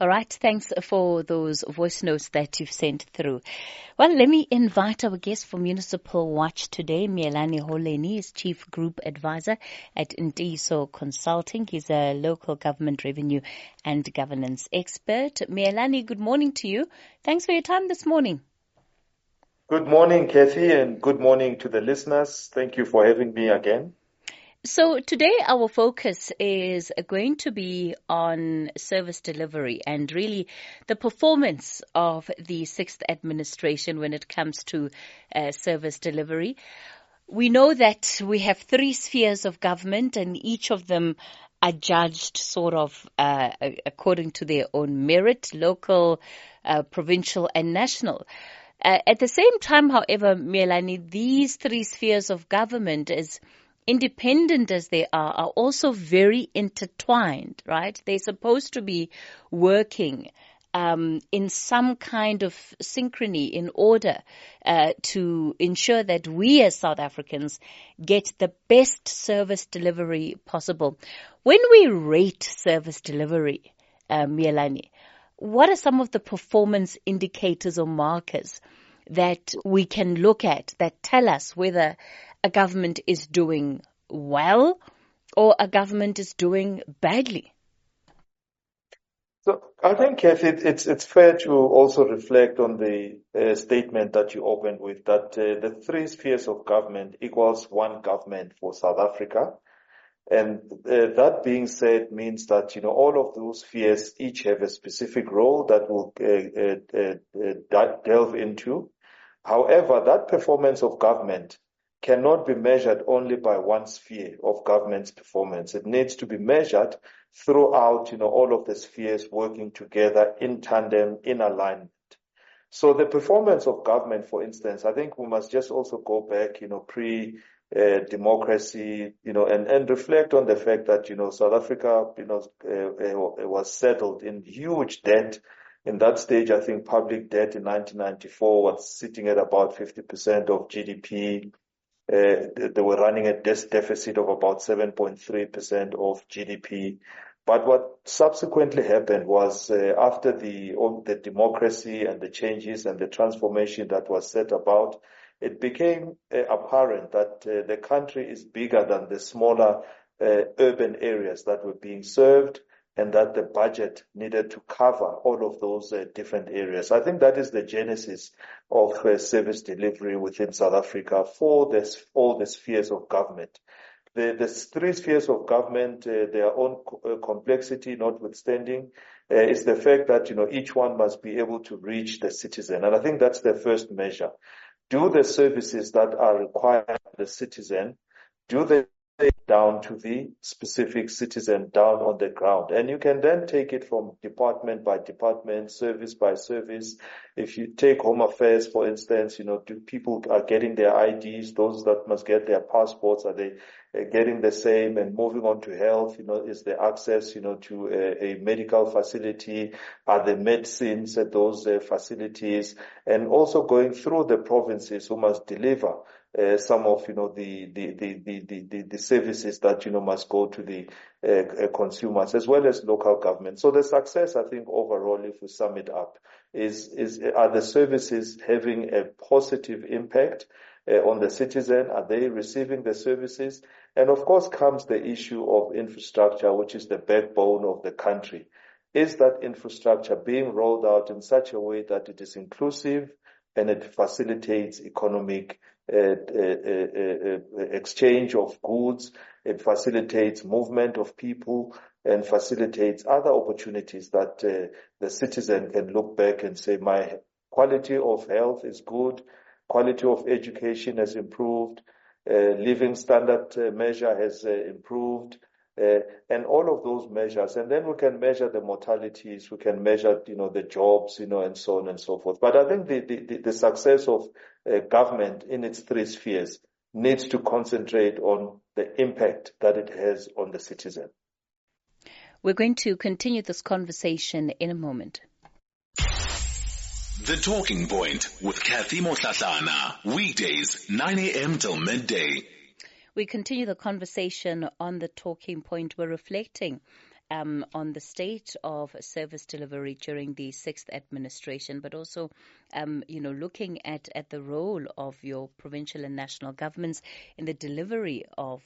All right, thanks for those voice notes that you've sent through. Well, let me invite our guest for Municipal Watch today, Miyelani Holeni is Chief Group Advisor at Ndiso Consulting. He's a local government revenue and governance expert. Miyelani, good morning to you. Thanks for your time this morning. Good morning, Kathy, and good morning to the listeners. Thank you for having me again. So today our focus is going to be on service delivery and really the performance of the sixth administration when it comes to service delivery. We know that we have three spheres of government and each of them are judged sort of according to their own merit, local, provincial and national. At the same time, however, Miyelani, these three spheres of government, as independent as they are also very intertwined, right? They're supposed to be working in some kind of synchrony in order to ensure that we as South Africans get the best service delivery possible. When we rate service delivery, Miyelani, what are some of the performance indicators or markers that we can look at that tell us whether a government is doing well or a government is doing badly? So I think, Kathy, it's fair to also reflect on the statement that you opened with, that the three spheres of government equals one government for South Africa. And that being said means that, all of those spheres each have a specific role that we'll delve into. However, that performance of government cannot be measured only by one sphere of government's performance. It needs to be measured throughout, all of the spheres working together in tandem, in alignment. So the performance of government, for instance, I think we must just also go back, pre-democracy, and reflect on the fact that, South Africa, was settled in huge debt. In that stage, I think public debt in 1994 was sitting at about 50% of GDP. They were running a deficit of about 7.3% of GDP. But what subsequently happened was after the democracy and the changes and the transformation that was set about, it became apparent that the country is bigger than the smaller urban areas that were being served, and that the budget needed to cover all of those different areas. I think that is the genesis of service delivery within South Africa for all the spheres of government. The three spheres of government, their own complexity notwithstanding, is the fact that, each one must be able to reach the citizen. And I think that's the first measure. Do the services that are required of the citizen, do they down to the specific citizen down on the ground? And you can then take it from department by department, service by service. If you take Home Affairs, for instance, do people are getting their IDs, those that must get their passports, are they getting the same? And moving on to health, is there access, to a medical facility? Are there medicines at those facilities? And also going through the provinces who must deliver some of, the services that, must go to the consumers as well as local government. So the success, I think, overall, if we sum it up, are the services having a positive impact on the citizen? Are they receiving the services? And of course comes the issue of infrastructure, which is the backbone of the country. Is that infrastructure being rolled out in such a way that it is inclusive and it facilitates economic exchange of goods, it facilitates movement of people, and facilitates other opportunities that the citizen can look back and say, my quality of health is good, quality of education has improved, living standard measure has improved, and all of those measures. And then we can measure the mortalities, we can measure, the jobs, and so on and so forth. But I think the success of government in its three spheres needs to concentrate on the impact that it has on the citizen. We're going to continue this conversation in a moment. The Talking Point with Kathy Motlatlana, weekdays 9 a.m. till midday. We continue the conversation on The Talking Point. We're reflecting on the state of service delivery during the sixth administration, but also, looking at the role of your provincial and national governments in the delivery of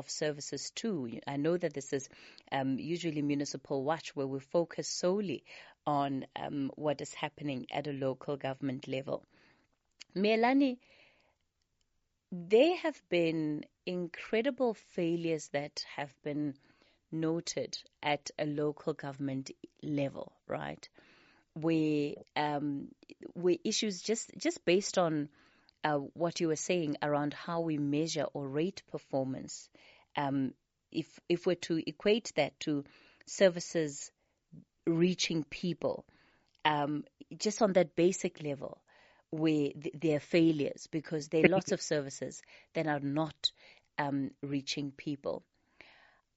services too. I know that this is usually Municipal Watch, where we focus solely on what is happening at a local government level. Miyelani, there have been incredible failures that have been noted at a local government level, right? Where issues just based on what you were saying around how we measure or rate performance. If we're to equate that to services reaching people, just on that basic level, where there are failures because there are lots of services that are not reaching people.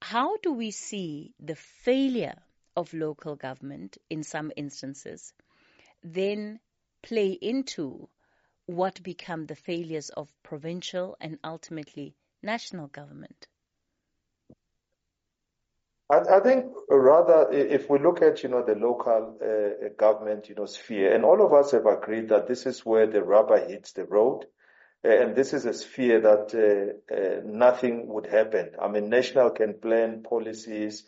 How do we see the failure of local government in some instances then play into what become the failures of provincial and ultimately national government? I think rather if we look at, the local government, sphere, and all of us have agreed that this is where the rubber hits the road. And this is a sphere that nothing would happen. I mean, national can plan policies,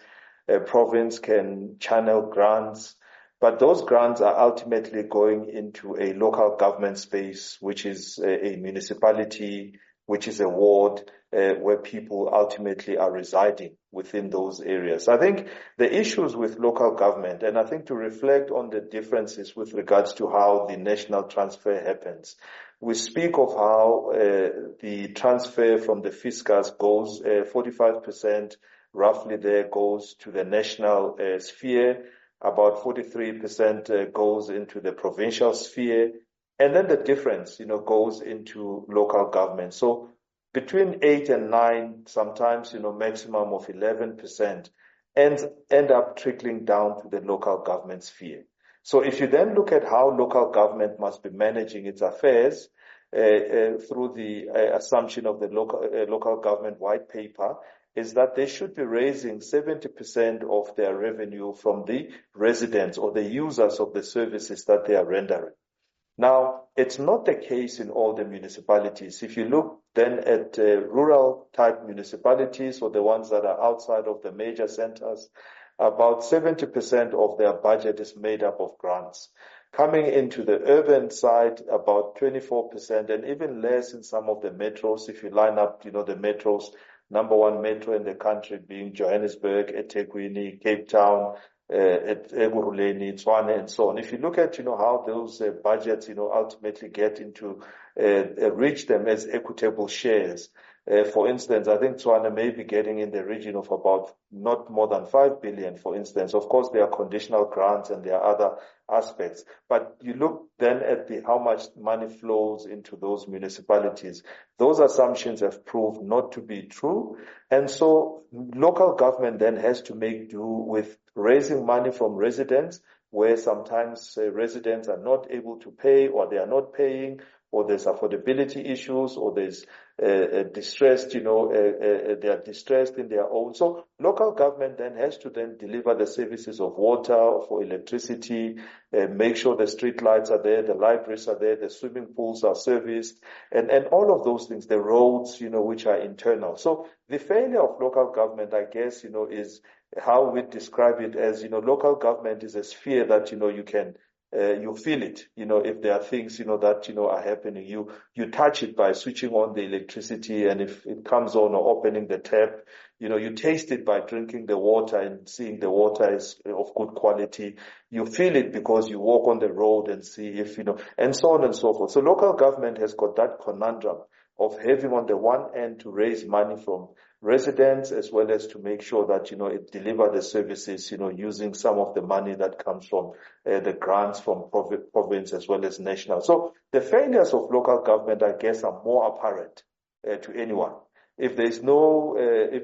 province can channel grants, but those grants are ultimately going into a local government space, which is a municipality, which is a ward, where people ultimately are residing within those areas. I think the issues with local government, and I think to reflect on the differences with regards to how the national transfer happens, we speak of how the transfer from the fiscus goes, 45% roughly there goes to the national sphere, about 43% goes into the provincial sphere, and then the difference, goes into local government. So between 8 and 9, sometimes, maximum of 11% end up trickling down to the local government sphere. So if you then look at how local government must be managing its affairs through the assumption of the local government white paper, is that they should be raising 70% of their revenue from the residents or the users of the services that they are rendering. Now, it's not the case in all the municipalities. If you look then at rural type municipalities or the ones that are outside of the major centers, about 70% of their budget is made up of grants. Coming into the urban side, about 24% and even less in some of the metros. If you line up, the metros, number one metro in the country being Johannesburg, eThekwini, Cape Town, at Ekurhuleni, Tshwane, and so on. If you look at, how those budgets, ultimately get into, reach them as equitable shares. For instance, I think Tshwane may be getting in the region of about not more than 5 billion, for instance. Of course, there are conditional grants and there are other aspects. But you look then at how much money flows into those municipalities. Those assumptions have proved not to be true. And so local government then has to make do with raising money from residents, where sometimes residents are not able to pay or they are not paying, or there's affordability issues, or there's distressed, they are distressed in their own. So local government then has to then deliver the services of water, for electricity, make sure the street lights are there, the libraries are there, the swimming pools are serviced, and all of those things, the roads, which are internal. So the failure of local government, I guess, is how we describe it as, local government is a sphere that, you can you feel it, if there are things, that, are happening. You touch it by switching on the electricity, and if it comes on or opening the tap, you taste it by drinking the water and seeing the water is of good quality. You feel it because you walk on the road and see if, and so on and so forth. So local government has got that conundrum of having on the one end to raise money from residents, as well as to make sure that, it deliver the services, using some of the money that comes from the grants from province as well as national. So the failures of local government, I guess, are more apparent to anyone. If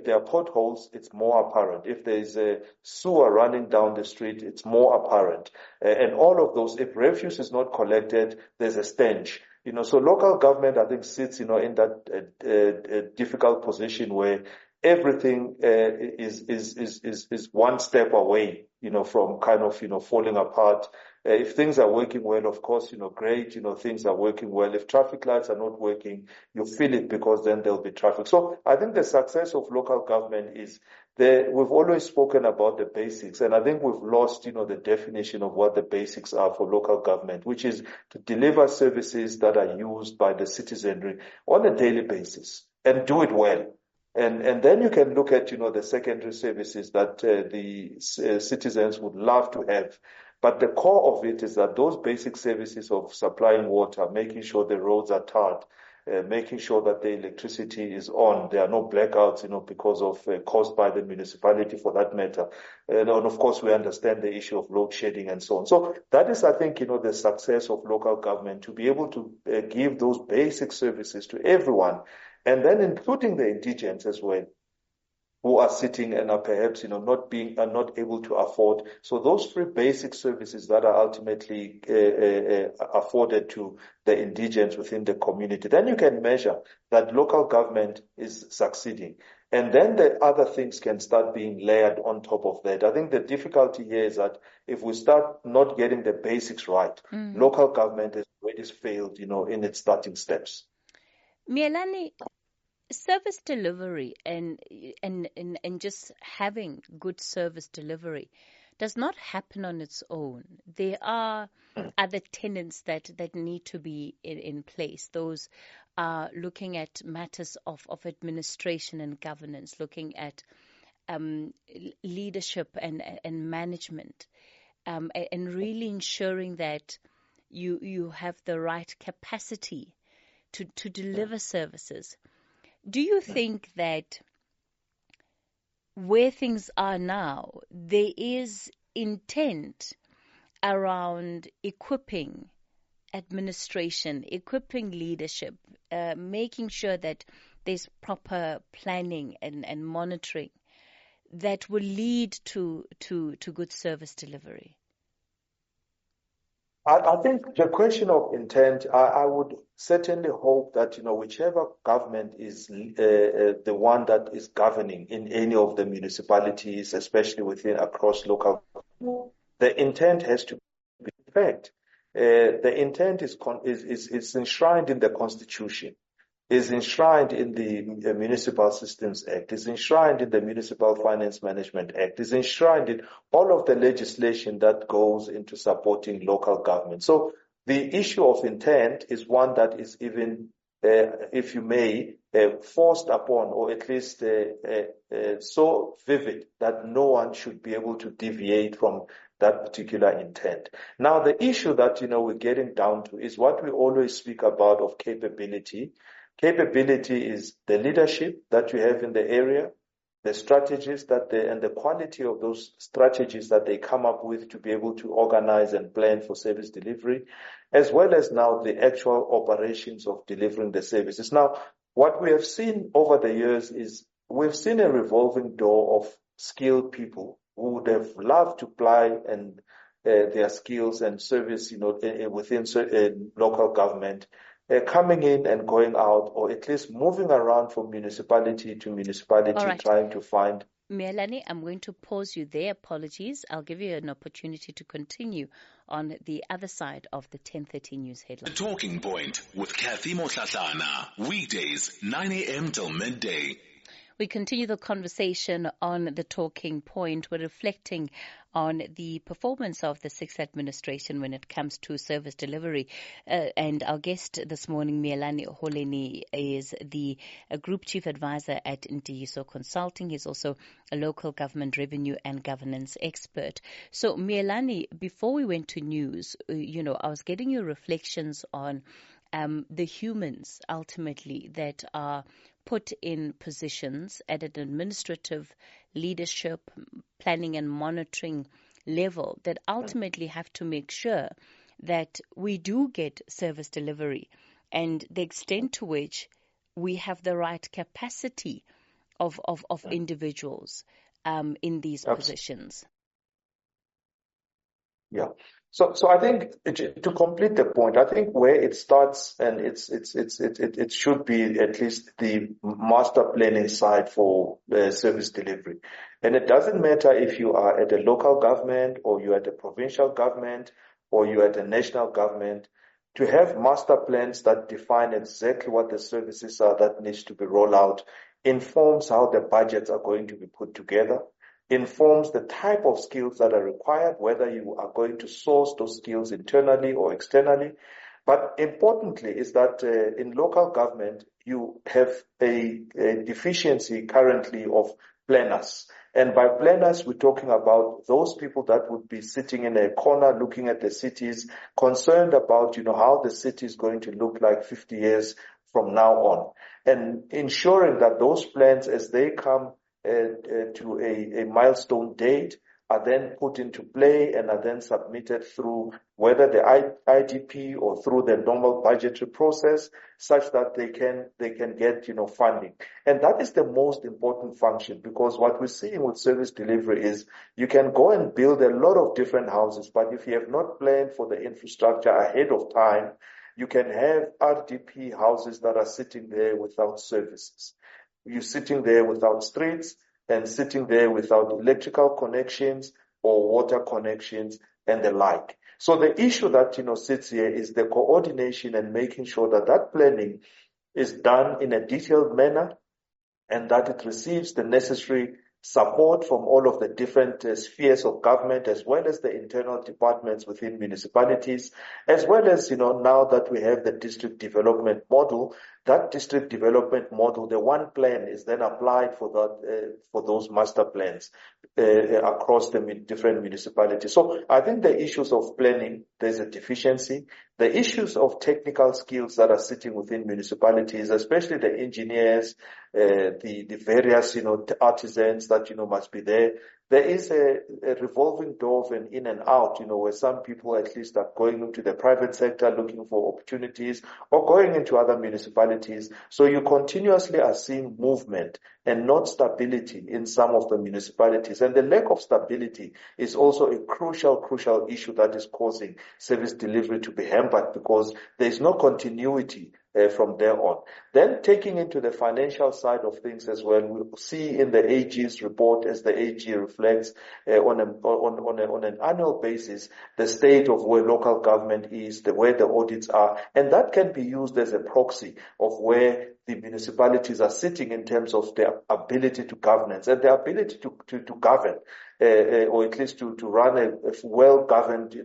there are potholes, it's more apparent. If there's a sewer running down the street, it's more apparent. And all of those, if refuse is not collected, there's a stench. So local government, I think, sits, in that difficult position where everything is one step away, from kind of, falling apart. If things are working well, of course, great, things are working well. If traffic lights are not working, you feel it because then there'll be traffic. So I think the success of local government is we've always spoken about the basics, and I think we've lost, the definition of what the basics are for local government, which is to deliver services that are used by the citizenry on a daily basis and do it well. And then you can look at, the secondary services that the citizens would love to have. But the core of it is that those basic services of supplying water, making sure the roads are tarred, making sure that the electricity is on, there are no blackouts, because of caused by the municipality for that matter. And of course, we understand the issue of load shedding and so on. So that is, I think, the success of local government, to be able to give those basic services to everyone, and then including the indigents as well, who are sitting and are perhaps, not able to afford. So those three basic services that are ultimately afforded to the indigents within the community, then you can measure that local government is succeeding. And then the other things can start being layered on top of that. I think the difficulty here is that if we start not getting the basics right, local government has already failed, in its starting steps. Miyelani, service delivery and just having good service delivery does not happen on its own. There are other tenets that need to be in place. Those are looking at matters of administration and governance, looking at leadership and management, and really ensuring that you have the right capacity to deliver services. Do you think that where things are now, there is intent around equipping administration, equipping leadership, making sure that there's proper planning and monitoring that will lead to good service delivery? I think the question of intent, I would certainly hope that, whichever government is the one that is governing in any of the municipalities, especially across local, the intent has to be perfect. The intent is enshrined in the Constitution, is enshrined in the Municipal Systems Act, is enshrined in the Municipal Finance Management Act, is enshrined in all of the legislation that goes into supporting local government. So the issue of intent is one that is even, if you may, forced upon, or at least so vivid that no one should be able to deviate from that particular intent. Now, the issue that, we're getting down to is what we always speak about of capability. Capability is the leadership that you have in the area, the strategies and the quality of those strategies that they come up with to be able to organize and plan for service delivery, as well as now the actual operations of delivering the services. Now, what we have seen over the years is we've seen a revolving door of skilled people who would have loved to ply and their skills and service, within local government, coming in and going out, or at least moving around from municipality to municipality, right, trying to find. Miyelani, I'm going to pause you there. Apologies. I'll give you an opportunity to continue on the other side of the 10:30 news headline. The Talking Point with Kathy Mohlahlana. Weekdays, 9 a.m. till midday. We continue the conversation on the Talking Point. We're reflecting on the performance of the sixth administration when it comes to service delivery. And our guest this morning, Miyelani Holeni, is the Group Chief Advisor at Ntiyiso Consulting. He's also a local government revenue and governance expert. So, Miyelani, before we went to news, I was getting your reflections on the humans, ultimately, that are put in positions at an administrative, leadership, planning and monitoring level that ultimately have to make sure that we do get service delivery and the extent to which we have the right capacity of individuals in these positions. Yeah. So I think to complete the point, I think where it starts, and it should be at least the master planning side for service delivery. And it doesn't matter if you are at a local government or you're at a provincial government or you're at a national government, to have master plans that define exactly what the services are that needs to be rolled out, informs how the budgets are going to be put together, informs the type of skills that are required, whether you are going to source those skills internally or externally. But importantly is that in local government, you have a deficiency currently of planners. And by planners, we're talking about those people that would be sitting in a corner looking at the cities, concerned about, how the city is going to look like 50 years from now on. And ensuring that those plans, as they come to a milestone date, are then put into play and are then submitted through whether the IDP or through the normal budgetary process, such that they can get funding. And that is the most important function, because what we're seeing with service delivery is you can go and build a lot of different houses, but if you have not planned for the infrastructure ahead of time, you can have RDP houses that are sitting there without services. You're sitting there without streets and sitting there without electrical connections or water connections and the like. So the issue that, sits here is the coordination and making sure that that planning is done in a detailed manner and that it receives the necessary support from all of the different spheres of government, as well as the internal departments within municipalities, as well as, now that we have the district development model, that district development model, the one plan is then applied for that, for those master plans across the different municipalities. So I think the issues of planning, there's a deficiency. The issues of technical skills that are sitting within municipalities, especially the engineers, the various, artisans that, must be there. There is a revolving door of an in and out, where some people at least are going into the private sector looking for opportunities or going into other municipalities. So you continuously are seeing movement and not stability in some of the municipalities. And the lack of stability is also a crucial issue that is causing service delivery to be hampered, because there is no continuity from there on. Then taking into the financial side of things as well, we'll see in the AG's report, as the AG reflects on an annual basis, the state of where local government is, where the audits are, and that can be used as a proxy of where the municipalities are sitting in terms of their ability to governance and their ability to govern, or at least to run a well-governed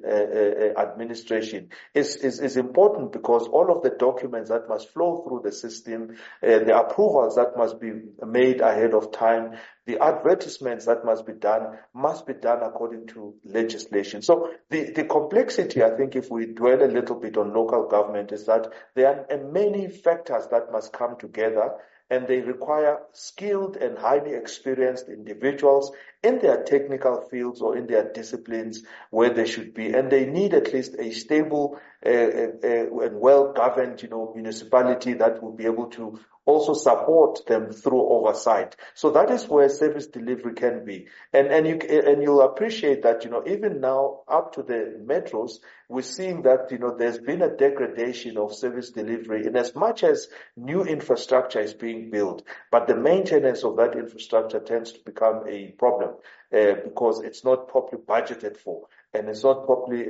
administration is important, because all of the documents that must flow through the system, the approvals that must be made ahead of time, the advertisements that must be done according to legislation. So the complexity, I think, if we dwell a little bit on local government, is that there are many factors that must come together, and they require skilled and highly experienced individuals in their technical fields or in their disciplines where they should be. And they need at least a stable and well-governed, municipality that will be able to also support them through oversight. So that is where service delivery can be. And you'll appreciate that, even now up to the metros, we're seeing that, there's been a degradation of service delivery in as much as new infrastructure is being built. But the maintenance of that infrastructure tends to become a problem because it's not properly budgeted for, and it's not properly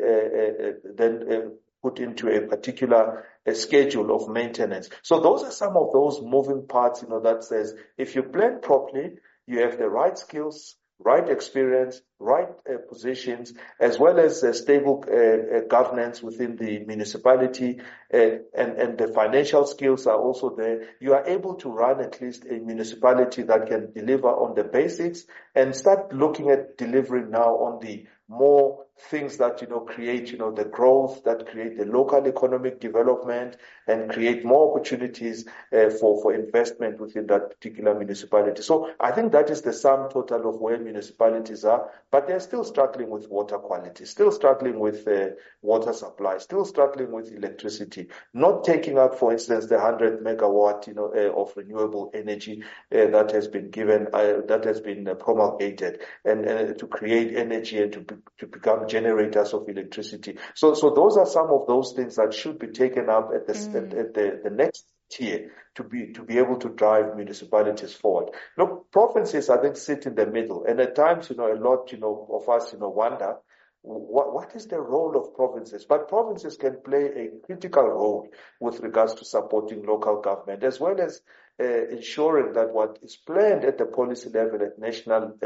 put into a particular schedule of maintenance. So those are some of those moving parts, that says if you plan properly, you have the right skills, right experience, right positions, as well as stable governance within the municipality, and the financial skills are also there. You are able to run at least a municipality that can deliver on the basics and start looking at delivering now on the more things that, create, the growth, that create the local economic development and create more opportunities for investment within that particular municipality. So I think that is the sum total of where municipalities are. but they're still struggling with water quality, still struggling with water supply, still struggling with electricity, not taking up, for instance, the 100 megawatt, of renewable energy that has been given, that has been promulgated, and to create energy and to become generators of electricity. So those are some of those things that should be taken up at the next tier to be able to drive municipalities forward. Look, provinces, I think, sit in the middle, and at times, a lot, of us, wonder what is the role of provinces? But provinces can play a critical role with regards to supporting local government, as well as ensuring that what is planned at the policy level at national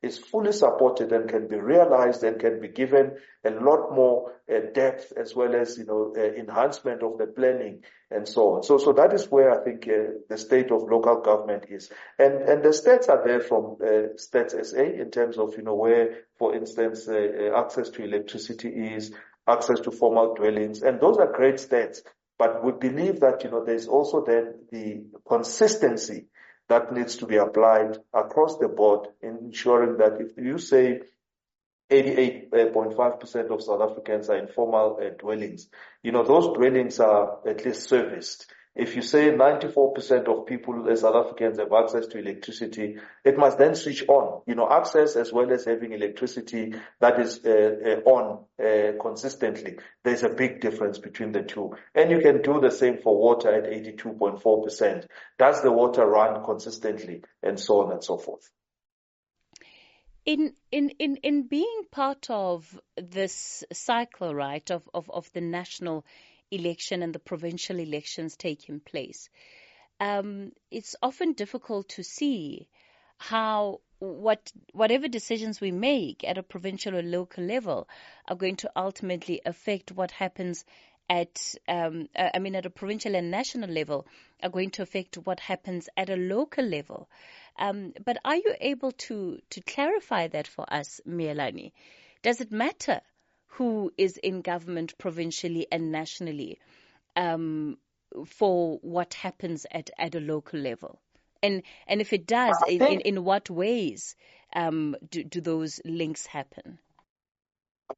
is fully supported and can be realized and can be given a lot more depth, as well as enhancement of the planning and so on. So that is where I think the state of local government is, and the stats are there from Stats SA in terms of where, for instance, access to electricity is, access to formal dwellings, and those are great stats. But we believe that, there's also then the consistency that needs to be applied across the board in ensuring that if you say 88.5% of South Africans are in formal dwellings, those dwellings are at least serviced. If you say 94% of people, South Africans, have access to electricity, it must then switch on. Access as well as having electricity that is on consistently. There's a big difference between the two. And you can do the same for water at 82.4%. Does the water run consistently? And so on and so forth. In being part of this cycle, right, of the national election and the provincial elections taking place, it's often difficult to see how whatever decisions we make at a provincial or local level are going to ultimately affect what happens at a provincial and national level, are going to affect what happens at a local level. But are you able to clarify that for us, Miyelani? Does it matter who is in government provincially and nationally for what happens at a local level? And if it does, in what ways do those links happen?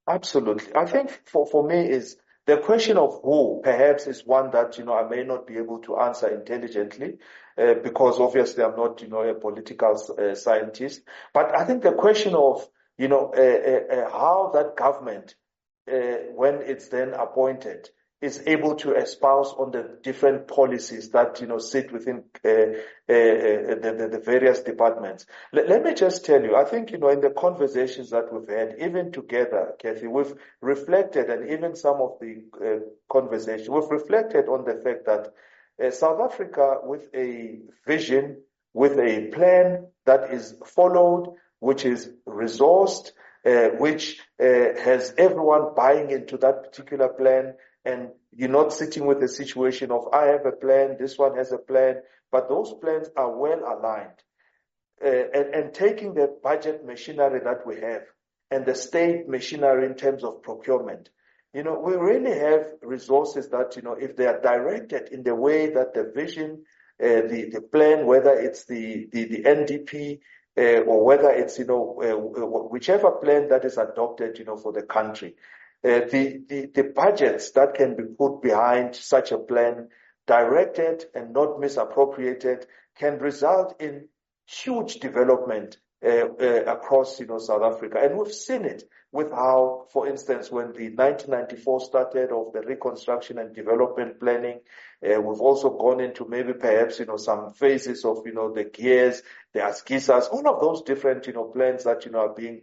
Absolutely. I think for me is the question of who perhaps is one that, I may not be able to answer intelligently because obviously I'm not, a political scientist. But I think the question of, how that government, when it's then appointed, is able to espouse on the different policies that, sit within the various departments. Let me just tell you, I think, in the conversations that we've had, even together, Kathy, we've reflected, and even some of the conversations, we've reflected on the fact that South Africa, with a vision, with a plan that is followed, which is resourced, which has everyone buying into that particular plan, and you're not sitting with a situation of, I have a plan, this one has a plan, but those plans are well aligned. And taking the budget machinery that we have and the state machinery in terms of procurement, we really have resources that, if they are directed in the way that the vision, the plan, whether it's the NDP, or whether it's, whichever plan that is adopted, for the country, the budgets that can be put behind such a plan, directed and not misappropriated, can result in huge development across, South Africa. And we've seen it with how, for instance, when the 1994 started of the reconstruction and development planning, we've also gone into maybe perhaps, some phases of, the gears, the ASKISAs, all of those different, plans that, are being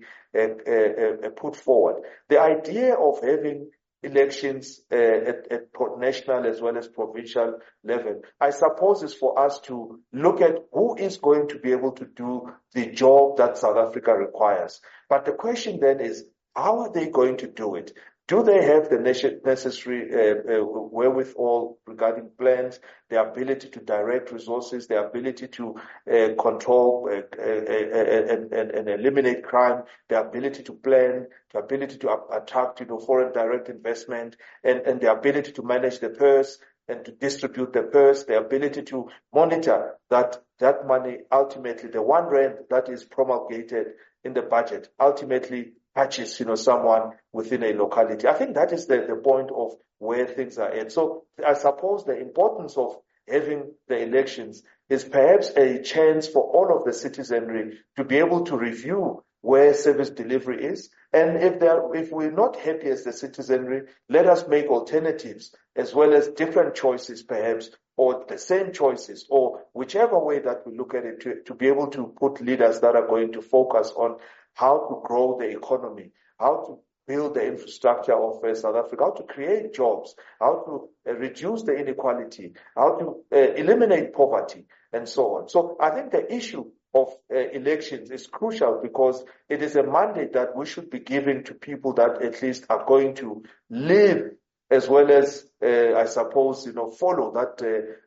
put forward. The idea of having elections at national as well as provincial level, I suppose, is for us to look at who is going to be able to do the job that South Africa requires. But the question then is, how are they going to do it? Do they have the necessary wherewithal regarding plans, the ability to direct resources, the ability to control and eliminate crime, the ability to plan, the ability to attract, foreign direct investment, and the ability to manage the purse and to distribute the purse, the ability to monitor that money, ultimately the 1 rand that is promulgated in the budget ultimately touches, someone within a locality. I think that is the point of where things are at. So I suppose the importance of having the elections is perhaps a chance for all of the citizenry to be able to review where service delivery is. And if we're not happy as the citizenry, let us make alternatives as well as different choices perhaps, or the same choices, or whichever way that we look at it, to be able to put leaders that are going to focus on how to grow the economy, how to build the infrastructure of South Africa, how to create jobs, how to reduce the inequality, how to eliminate poverty, and so on. So I think the issue of elections is crucial because it is a mandate that we should be giving to people that at least are going to live as well as, I suppose, follow that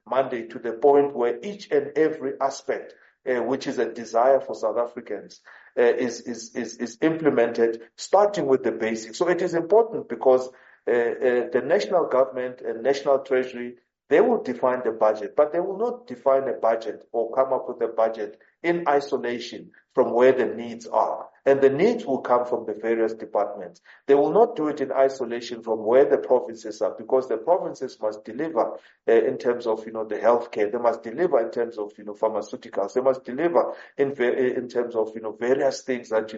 mandate to the point where each and every aspect, which is a desire for South Africans, is implemented, starting with the basics. So it is important because the national government and national treasury, they will define the budget, but they will not define a budget or come up with a budget in isolation from where the needs are. And the needs will come from the various departments. They will not do it in isolation from where the provinces are, because the provinces must deliver in terms of, the healthcare. They must deliver in terms of, pharmaceuticals. They must deliver in terms of, various things that,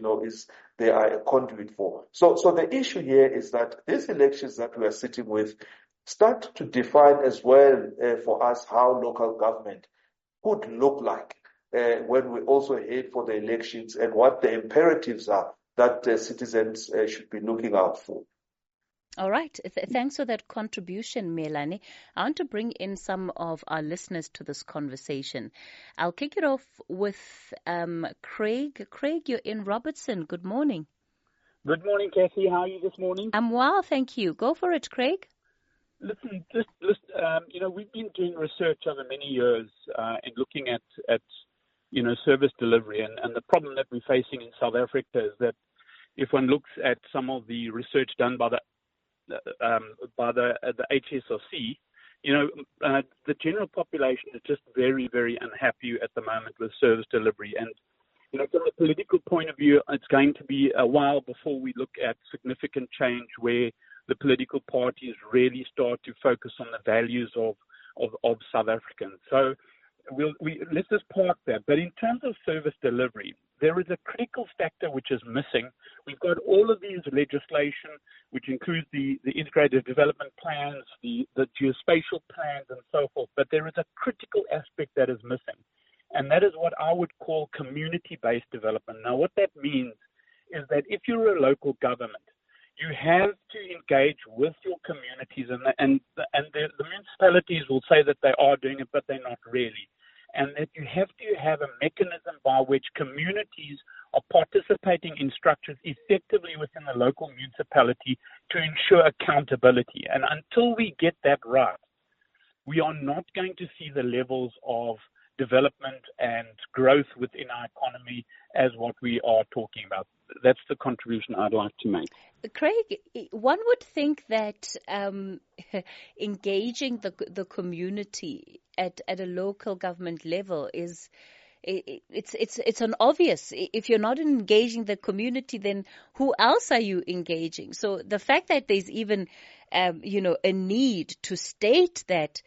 they are a conduit for. So the issue here is that these elections that we are sitting with start to define as well for us how local government could look like when we also head for the elections and what the imperatives are that citizens should be looking out for. All right. Thanks for that contribution, Miyelani. I want to bring in some of our listeners to this conversation. I'll kick it off with Craig. Craig, you're in Robertson. Good morning. Good morning, Kathy. How are you this morning? I'm well, thank you. Go for it, Craig. Listen, we've been doing research over many years in looking at service delivery, and the problem that we're facing in South Africa is that if one looks at some of the research done by the HSRC, the general population is just very, very unhappy at the moment with service delivery. And from a political point of view, it's going to be a while before we look at significant change where the political parties really start to focus on the values of South Africans. So let's just park that. But in terms of service delivery, there is a critical factor which is missing. We've got all of these legislation, which includes the integrated development plans, the geospatial plans, and so forth. But there is a critical aspect that is missing, and that is what I would call community-based development. Now, what that means is that if you're a local government, you have to engage with your communities, and the municipalities will say that they are doing it, but they're not really. And that you have to have a mechanism by which communities are participating in structures effectively within the local municipality to ensure accountability. And until we get that right, we are not going to see the levels of development and growth within our economy as what we are talking about. That's the contribution I'd like to make. Craig, one would think that engaging the community at a local government level is it's an obvious. If you're not engaging the community, then who else are you engaging? So the fact that there's even a need to state that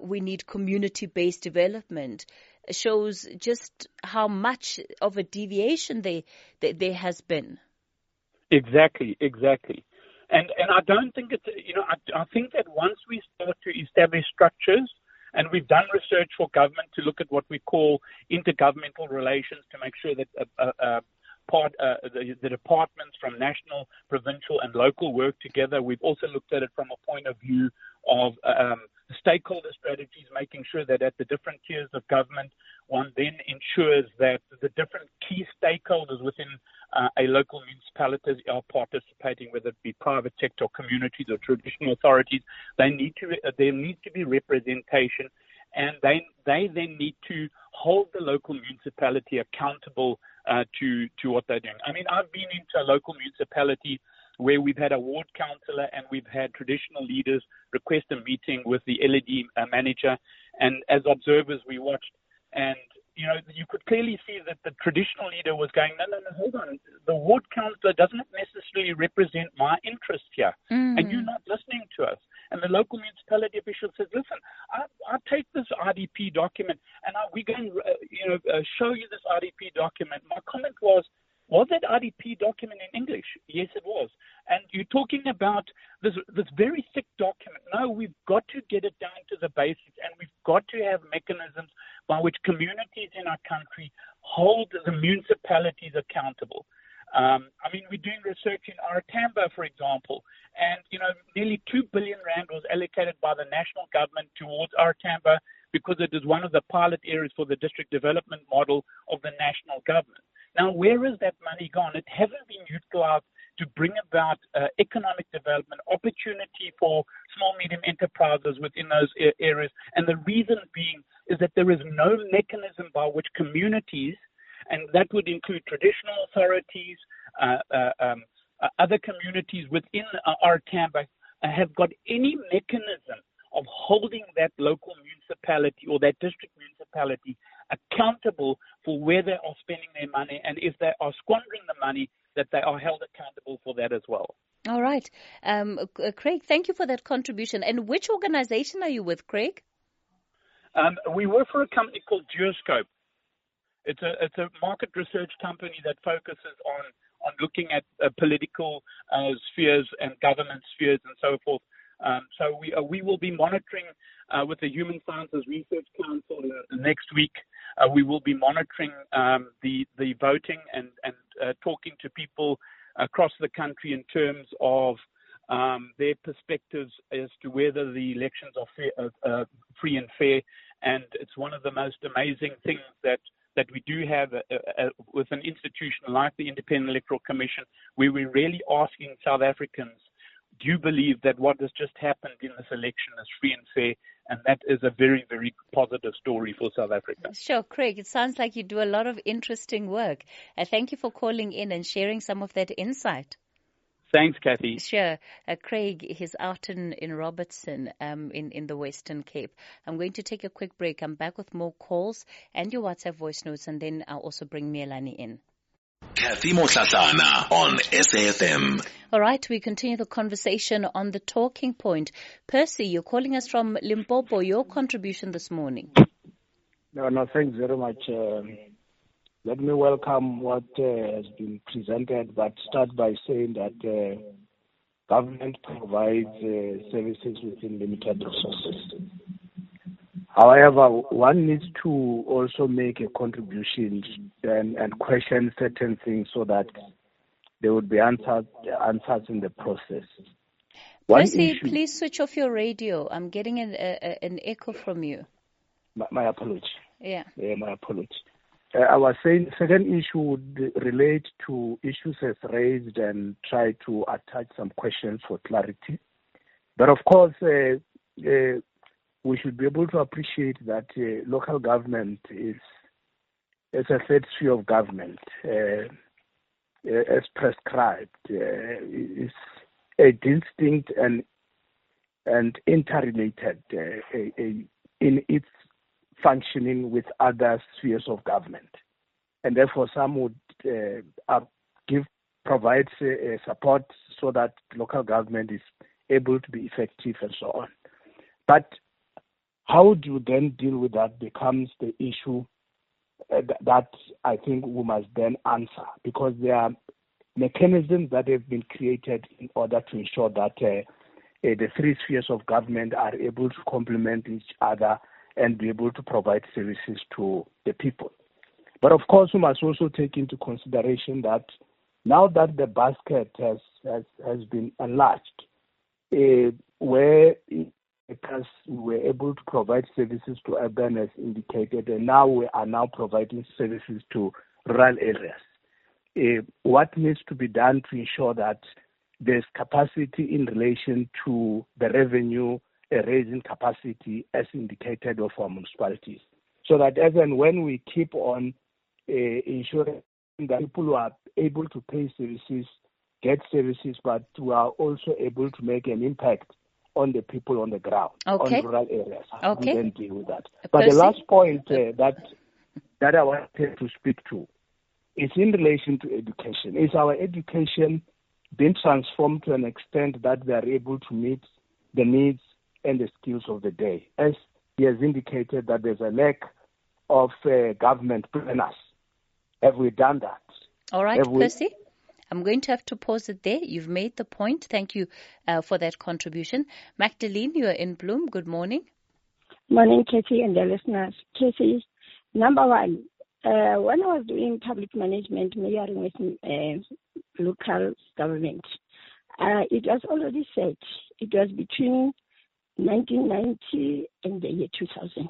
we need community-based development shows just how much of a deviation there has been. Exactly. And I don't think it's, I think that once we start to establish structures, and we've done research for government to look at what we call intergovernmental relations to make sure that the departments from national, provincial, and local work together. We've also looked at it from a point of view of stakeholder strategies, making sure that at the different tiers of government, one then ensures that the different key stakeholders within a local municipality are participating, whether it be private sector, communities, or traditional authorities. There needs to be representation, and they then need to hold the local municipality accountable to what they're doing. I mean, I've been into a local municipality where we've had a ward councillor and we've had traditional leaders request a meeting with the LED manager, and as observers we watched, and you could clearly see that the traditional leader was going, no, hold on. The ward councillor doesn't necessarily represent my interests here. And you're not listening to us. And the local municipality official says, listen, I'll take this RDP document and we're going to show you this RDP document. My comment was that RDP document in English? Yes, it was. And you're talking about this very thick document. No, we've got to get it down to the basics, and we've got to have mechanisms by which communities in our country hold the municipalities accountable. We're doing research in Aratamba, for example, and, nearly 2 billion rand was allocated by the national government towards Aratamba because it is one of the pilot areas for the district development model of the national government. Now, where has that money gone? It hasn't been utilized to bring about economic development, opportunity for small, medium enterprises within those areas. And the reason being is that there is no mechanism by which communities, and that would include traditional authorities, other communities within Aratamba, have got any mechanism of holding that local municipality or that district municipality accountable for where they are spending their money, and if they are squandering the money, that they are held accountable for that as well. All right. Craig, thank you for that contribution. And which organization are you with, Craig? We work for a company called Geoscope. It's a market research company that focuses on looking at political spheres and governance spheres and so forth. So we will be monitoring with the Human Sciences Research Council next week. We will be monitoring the voting and talking to people across the country in terms of their perspectives as to whether the elections are free and fair. And it's one of the most amazing things that we do have with an institution like the Independent Electoral Commission, where we're really asking South Africans, do you believe that what has just happened in this election is free and fair? And that is a very, very positive story for South Africa. Sure, Craig. It sounds like you do a lot of interesting work. Thank you for calling in and sharing some of that insight. Thanks, Kathy. Sure. Craig is out in Robertson in the Western Cape. I'm going to take a quick break. I'm back with more calls and your WhatsApp voice notes, and then I'll also bring Miyelani in. Kathy Mohlahlana on SAFM. All right, we continue the conversation on the talking point. Percy, you're calling us from Limpopo. Your contribution this morning. No, thanks very much. Let me welcome what has been presented, but start by saying that government provides services within limited resources. However, one needs to also make a contribution and question certain things so that there would be answers in the process. Percy, please switch off your radio. I'm getting an echo from you. My apology. Yeah, my apology. I was saying second issue would relate to issues as raised and try to attach some questions for clarity. But of course, we should be able to appreciate that local government is a third sphere of government, as prescribed. Is a distinct and interrelated in its functioning with other spheres of government, and therefore some would provide support so that local government is able to be effective and so on. But how do you then deal with that becomes the issue that I think we must then answer, because there are mechanisms that have been created in order to ensure that the three spheres of government are able to complement each other and be able to provide services to the people. But of course, we must also take into consideration that now that the basket has been enlarged, where because we were able to provide services to urban as indicated, and now we are now providing services to rural areas. What needs to be done to ensure that there's capacity in relation to the revenue raising capacity as indicated of our municipalities, so that as and when we keep on ensuring that people who are able to pay services get services, but we are also able to make an impact on the people on the ground, on rural areas. Okay. We then deal with that. But the last point that that I wanted to speak to is in relation to education. Is our education being transformed to an extent that we are able to meet the needs and the skills of the day? As he has indicated that there's a lack of government planners. Have we done that? All right, Percy, I'm going to have to pause it there. You've made the point. Thank you for that contribution. Magdalene, you're in Bloom. Good morning. Morning, Kathy and the listeners. Kathy, number one, when I was doing public management, mayoring with local government, it was already said, it was between 1990 and the year 2000.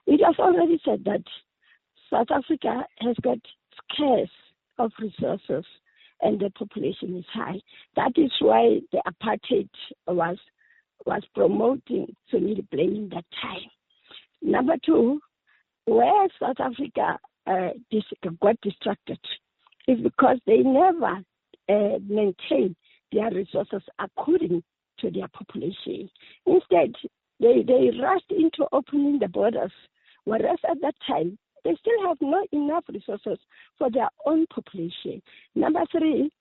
It was already said that South Africa has got scarce of resources and the population is high. That is why the apartheid was promoting family planning that time. Number two, where South Africa got distracted is because they never maintained their resources according to their population. Instead, they rushed into opening the borders, whereas at that time, they still have not enough resources for their own population. Number three,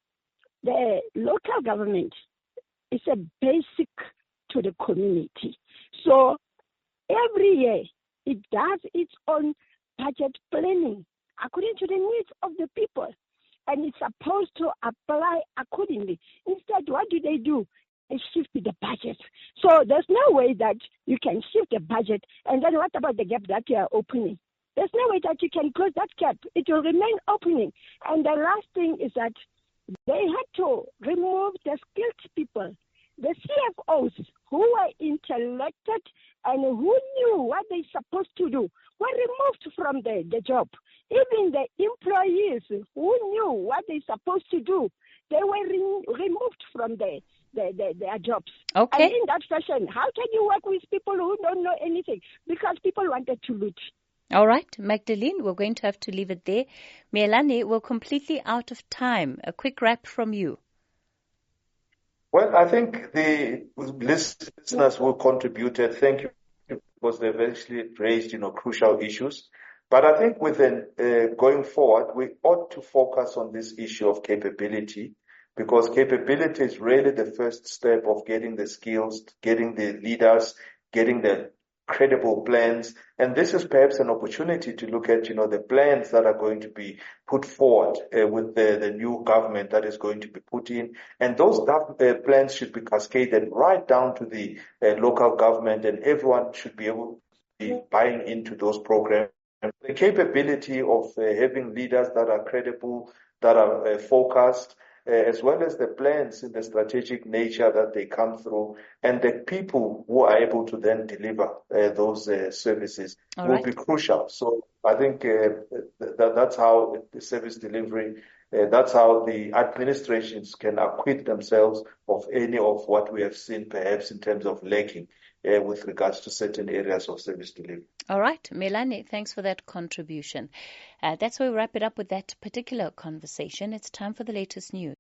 the local government is a basic to the community. So every year, it does its own budget planning according to the needs of the people. And it's supposed to apply accordingly. Instead, what do? They shift the budget. So there's no way that you can shift the budget. And then what about the gap that you are opening? There's no way that you can close that gap. It will remain opening. And the last thing is that they had to remove the skilled people. The CFOs who were intellected and who knew what they're supposed to do were removed from the job. Even the employees who knew what they're supposed to do, they were removed from their jobs. Okay. And in that fashion, how can you work with people who don't know anything? Because people wanted to loot. All right, Magdalene, we're going to have to leave it there. Miyelani, we're completely out of time. A quick wrap from you. Well, I think the listeners who contributed, thank you, because they've actually raised, crucial issues. But I think going forward, we ought to focus on this issue of capability, because capability is really the first step of getting the skills, getting the leaders, getting the credible plans. And this is perhaps an opportunity to look at, the plans that are going to be put forward with the new government that is going to be put in. And those plans should be cascaded right down to the local government, and everyone should be able to be buying into those programs. The capability of having leaders that are credible, that are focused, as well as the plans in the strategic nature that they come through, and the people who are able to then deliver those services will be crucial. So I think that's how the service delivery, that's how the administrations can acquit themselves of any of what we have seen perhaps in terms of lacking with regards to certain areas of service delivery. All right, Miyelani, thanks for that contribution. That's where we wrap it up with that particular conversation. It's time for the latest news.